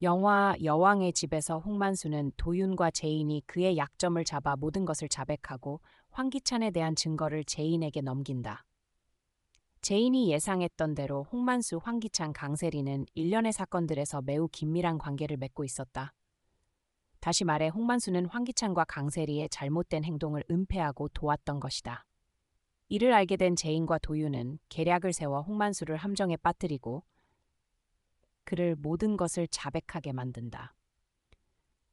영화 여왕의 집에서 홍만수는 도윤과 제인이 그의 약점을 잡아 모든 것을 자백하고 황기찬에 대한 증거를 제인에게 넘긴다. 제인이 예상했던 대로 홍만수, 황기찬, 강세리는 일련의 사건들에서 매우 긴밀한 관계를 맺고 있었다. 다시 말해 홍만수는 황기찬과 강세리의 잘못된 행동을 은폐하고 도왔던 것이다. 이를 알게 된 제인과 도윤은 계략을 세워 홍만수를 함정에 빠뜨리고 그를 모든 것을 자백하게 만든다.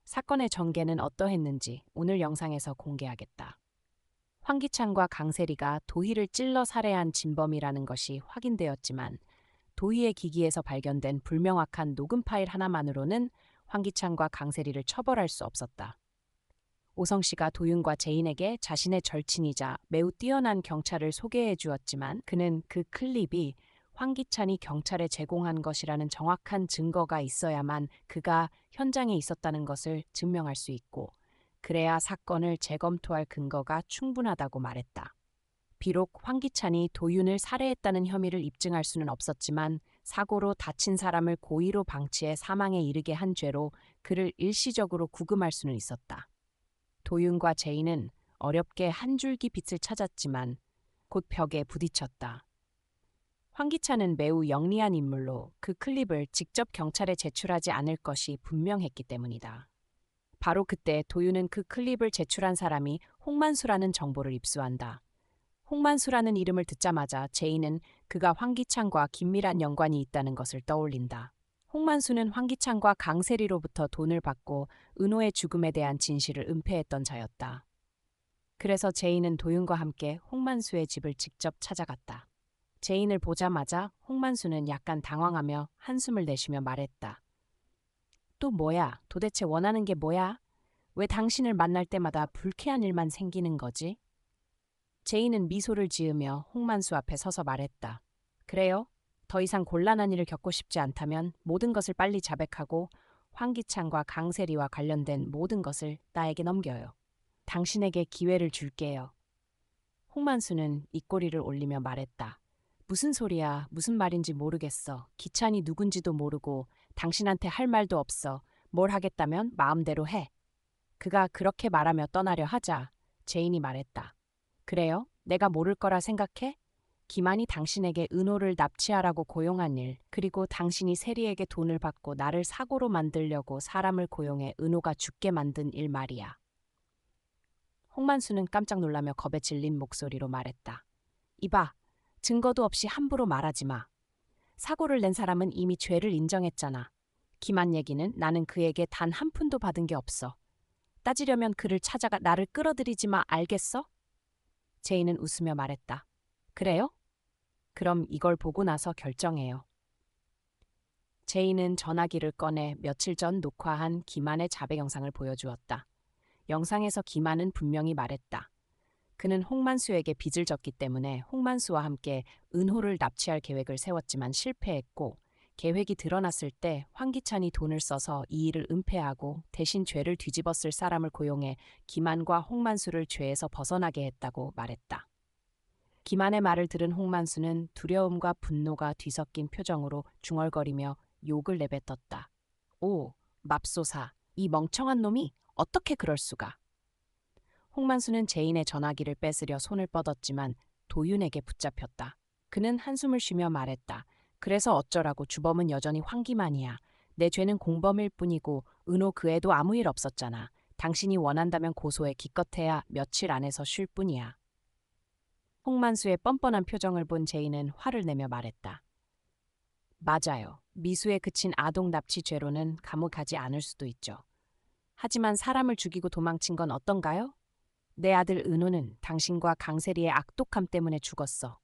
사건의 전개는 어떠했는지 오늘 영상에서 공개하겠다. 황기찬과 강세리가 도희를 찔러 살해한 진범이라는 것이 확인되었지만 도희의 기기에서 발견된 불명확한 녹음 파일 하나만으로는 황기찬과 강세리를 처벌할 수 없었다. 오성 씨가 도윤과 제인에게 자신의 절친이자 매우 뛰어난 경찰을 소개해 주었지만 그는 그 클립이 황기찬이 경찰에 제공한 것이라는 정확한 증거가 있어야만 그가 현장에 있었다는 것을 증명할 수 있고 그래야 사건을 재검토할 근거가 충분하다고 말했다. 비록 황기찬이 도윤을 살해했다는 혐의를 입증할 수는 없었지만 사고로 다친 사람을 고의로 방치해 사망에 이르게 한 죄로 그를 일시적으로 구금할 수는 있었다. 도윤과 제인은 어렵게 한 줄기 빛을 찾았지만 곧 벽에 부딪혔다. 황기찬은 매우 영리한 인물로 그 클립을 직접 경찰에 제출하지 않을 것이 분명했기 때문이다. 바로 그때 도윤은 그 클립을 제출한 사람이 홍만수라는 정보를 입수한다. 홍만수라는 이름을 듣자마자 제인은 그가 황기찬과 긴밀한 연관이 있다는 것을 떠올린다. 홍만수는 황기찬과 강세리로부터 돈을 받고 은호의 죽음에 대한 진실을 은폐했던 자였다. 그래서 제인은 도윤과 함께 홍만수의 집을 직접 찾아갔다. 제인을 보자마자 홍만수는 약간 당황하며 한숨을 내쉬며 말했다. 또 뭐야? 도대체 원하는 게 뭐야? 왜 당신을 만날 때마다 불쾌한 일만 생기는 거지? 제인은 미소를 지으며 홍만수 앞에 서서 말했다. 그래요? 더 이상 곤란한 일을 겪고 싶지 않다면 모든 것을 빨리 자백하고 황기찬과 강세리와 관련된 모든 것을 나에게 넘겨요. 당신에게 기회를 줄게요. 홍만수는 입꼬리를 올리며 말했다. 무슨 소리야? 무슨 말인지 모르겠어. 기찬이 누군지도 모르고 당신한테 할 말도 없어. 뭘 하겠다면 마음대로 해. 그가 그렇게 말하며 떠나려 하자 제인이 말했다. 그래요? 내가 모를 거라 생각해? 기만이 당신에게 은호를 납치하라고 고용한 일, 그리고 당신이 세리에게 돈을 받고 나를 사고로 만들려고 사람을 고용해 은호가 죽게 만든 일 말이야. 홍만수는 깜짝 놀라며 겁에 질린 목소리로 말했다. 이봐, 증거도 없이 함부로 말하지 마. 사고를 낸 사람은 이미 죄를 인정했잖아. 기만 얘기는 나는 그에게 단 한 푼도 받은 게 없어. 따지려면 그를 찾아가 나를 끌어들이지 마, 알겠어? 제인은 웃으며 말했다. 그래요? 그럼 이걸 보고 나서 결정해요. 제인은 전화기를 꺼내 며칠 전 녹화한 기만의 자백 영상을 보여주었다. 영상에서 기만은 분명히 말했다. 그는 홍만수에게 빚을 졌기 때문에 홍만수와 함께 은호를 납치할 계획을 세웠지만 실패했고 계획이 드러났을 때 황기찬이 돈을 써서 이 일을 은폐하고 대신 죄를 뒤집어 쓸 사람을 고용해 기만과 홍만수를 죄에서 벗어나게 했다고 말했다. 기만의 말을 들은 홍만수는 두려움과 분노가 뒤섞인 표정으로 중얼거리며 욕을 내뱉었다. 오, 맙소사, 이 멍청한 놈이 어떻게 그럴 수가. 홍만수는 제인의 전화기를 뺏으려 손을 뻗었지만 도윤에게 붙잡혔다. 그는 한숨을 쉬며 말했다. 그래서 어쩌라고 주범은 여전히 황기만이야. 내 죄는 공범일 뿐이고 은호 그 애도 아무 일 없었잖아. 당신이 원한다면 고소해 기껏해야 며칠 안에서 쉴 뿐이야. 홍만수의 뻔뻔한 표정을 본 제인은 화를 내며 말했다. 맞아요. 미수에 그친 아동 납치 죄로는 감옥 가지 않을 수도 있죠. 하지만 사람을 죽이고 도망친 건 어떤가요? 내 아들 은호는 당신과 강세리의 악독함 때문에 죽었어.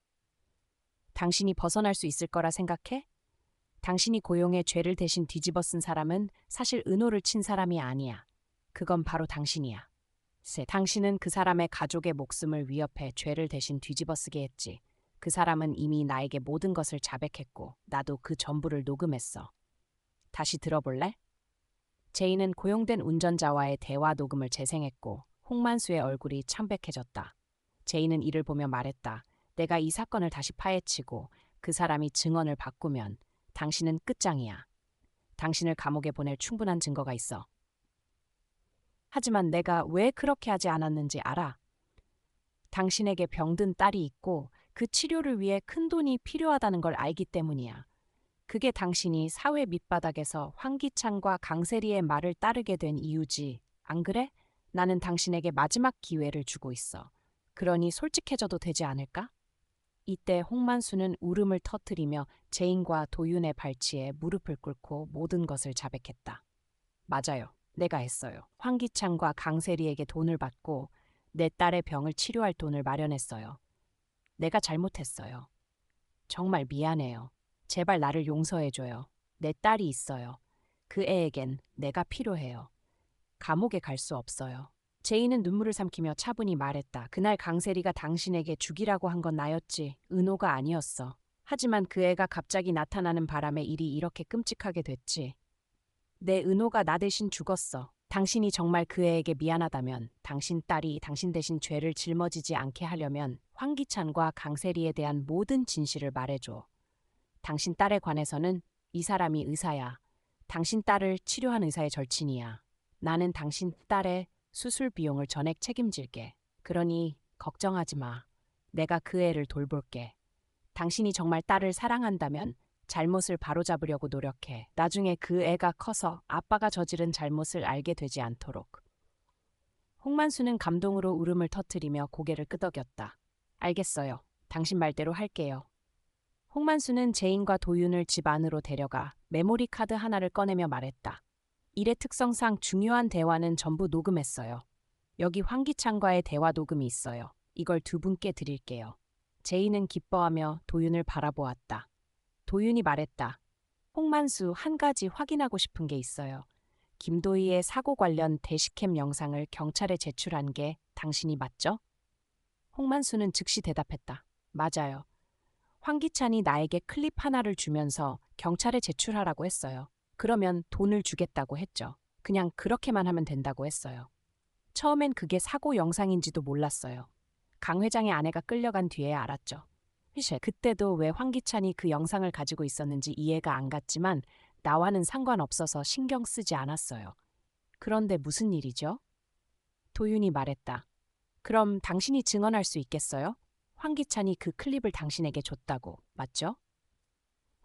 당신이 벗어날 수 있을 거라 생각해? 당신이 고용해 죄를 대신 뒤집어 쓴 사람은 사실 은호를 친 사람이 아니야. 그건 바로 당신이야. 당신은 그 사람의 가족의 목숨을 위협해 죄를 대신 뒤집어 쓰게 했지. 그 사람은 이미 나에게 모든 것을 자백했고 나도 그 전부를 녹음했어. 다시 들어볼래? 제인은 고용된 운전자와의 대화 녹음을 재생했고 홍만수의 얼굴이 창백해졌다. 제인은 이를 보며 말했다. 내가 이 사건을 다시 파헤치고 그 사람이 증언을 바꾸면 당신은 끝장이야. 당신을 감옥에 보낼 충분한 증거가 있어. 하지만 내가 왜 그렇게 하지 않았는지 알아. 당신에게 병든 딸이 있고 그 치료를 위해 큰 돈이 필요하다는 걸 알기 때문이야. 그게 당신이 사회 밑바닥에서 황기찬과 강세리의 말을 따르게 된 이유지. 안 그래? 나는 당신에게 마지막 기회를 주고 있어. 그러니 솔직해져도 되지 않을까? 이때 홍만수는 울음을 터뜨리며 제인과 도윤의 발치에 무릎을 꿇고 모든 것을 자백했다. 맞아요. 내가 했어요. 황기찬과 강세리에게 돈을 받고 내 딸의 병을 치료할 돈을 마련했어요. 내가 잘못했어요. 정말 미안해요. 제발 나를 용서해줘요. 내 딸이 있어요. 그 애에겐 내가 필요해요. 감옥에 갈 수 없어요. 제이는 눈물을 삼키며 차분히 말했다. 그날 강세리가 당신에게 죽이라고 한 건 나였지. 은호가 아니었어. 하지만 그 애가 갑자기 나타나는 바람에 일이 이렇게 끔찍하게 됐지. 내 은호가 나 대신 죽었어. 당신이 정말 그 애에게 미안하다면 당신 딸이 당신 대신 죄를 짊어지지 않게 하려면 황기찬과 강세리에 대한 모든 진실을 말해줘. 당신 딸에 관해서는 이 사람이 의사야. 당신 딸을 치료한 의사의 절친이야. 나는 당신 딸의 수술 비용을 전액 책임질게. 그러니 걱정하지 마. 내가 그 애를 돌볼게. 당신이 정말 딸을 사랑한다면 잘못을 바로잡으려고 노력해. 나중에 그 애가 커서 아빠가 저지른 잘못을 알게 되지 않도록. 홍만수는 감동으로 울음을 터뜨리며 고개를 끄덕였다. 알겠어요. 당신 말대로 할게요. 홍만수는 제인과 도윤을 집 안으로 데려가 메모리 카드 하나를 꺼내며 말했다. 일의 특성상 중요한 대화는 전부 녹음했어요. 여기 황기찬과의 대화 녹음이 있어요. 이걸 두 분께 드릴게요. 제인은 기뻐하며 도윤을 바라보았다. 도윤이 말했다. 홍만수, 한 가지 확인하고 싶은 게 있어요. 김도희의 사고 관련 대시캠 영상을 경찰에 제출한 게 당신이 맞죠? 홍만수는 즉시 대답했다. 맞아요. 황기찬이 나에게 클립 하나를 주면서 경찰에 제출하라고 했어요. 그러면 돈을 주겠다고 했죠. 그냥 그렇게만 하면 된다고 했어요. 처음엔 그게 사고 영상인지도 몰랐어요. 강 회장의 아내가 끌려간 뒤에 알았죠. 그때도 왜 황기찬이 그 영상을 가지고 있었는지 이해가 안 갔지만 나와는 상관없어서 신경 쓰지 않았어요. 그런데 무슨 일이죠? 도윤이 말했다. 그럼 당신이 증언할 수 있겠어요? 황기찬이 그 클립을 당신에게 줬다고, 맞죠?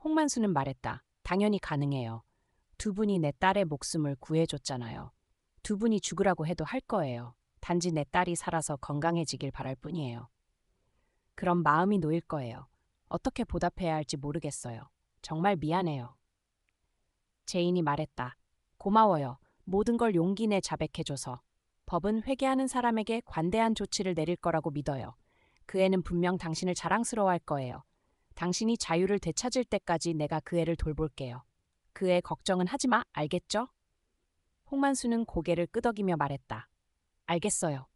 홍만수는 말했다. 당연히 가능해요. 두 분이 내 딸의 목숨을 구해줬잖아요. 두 분이 죽으라고 해도 할 거예요. 단지 내 딸이 살아서 건강해지길 바랄 뿐이에요. 그럼 마음이 놓일 거예요. 어떻게 보답해야 할지 모르겠어요. 정말 미안해요. 제인이 말했다. 고마워요. 모든 걸 용기 내 자백해줘서. 법은 회개하는 사람에게 관대한 조치를 내릴 거라고 믿어요. 그 애는 분명 당신을 자랑스러워할 거예요. 당신이 자유를 되찾을 때까지 내가 그 애를 돌볼게요. 그 애 걱정은 하지 마, 알겠죠? 홍만수는 고개를 끄덕이며 말했다. 알겠어요.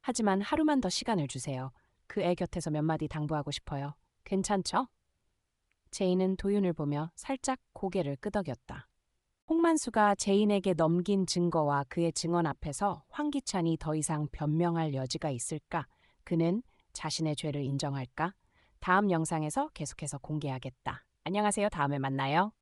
하지만 하루만 더 시간을 주세요. 그 애 곁에서 몇 마디 당부하고 싶어요. 괜찮죠? 제인은 도윤을 보며 살짝 고개를 끄덕였다. 홍만수가 제인에게 넘긴 증거와 그의 증언 앞에서 황기찬이 더 이상 변명할 여지가 있을까? 그는 자신의 죄를 인정할까? 다음 영상에서 계속해서 공개하겠다. 안녕하세요. 다음에 만나요.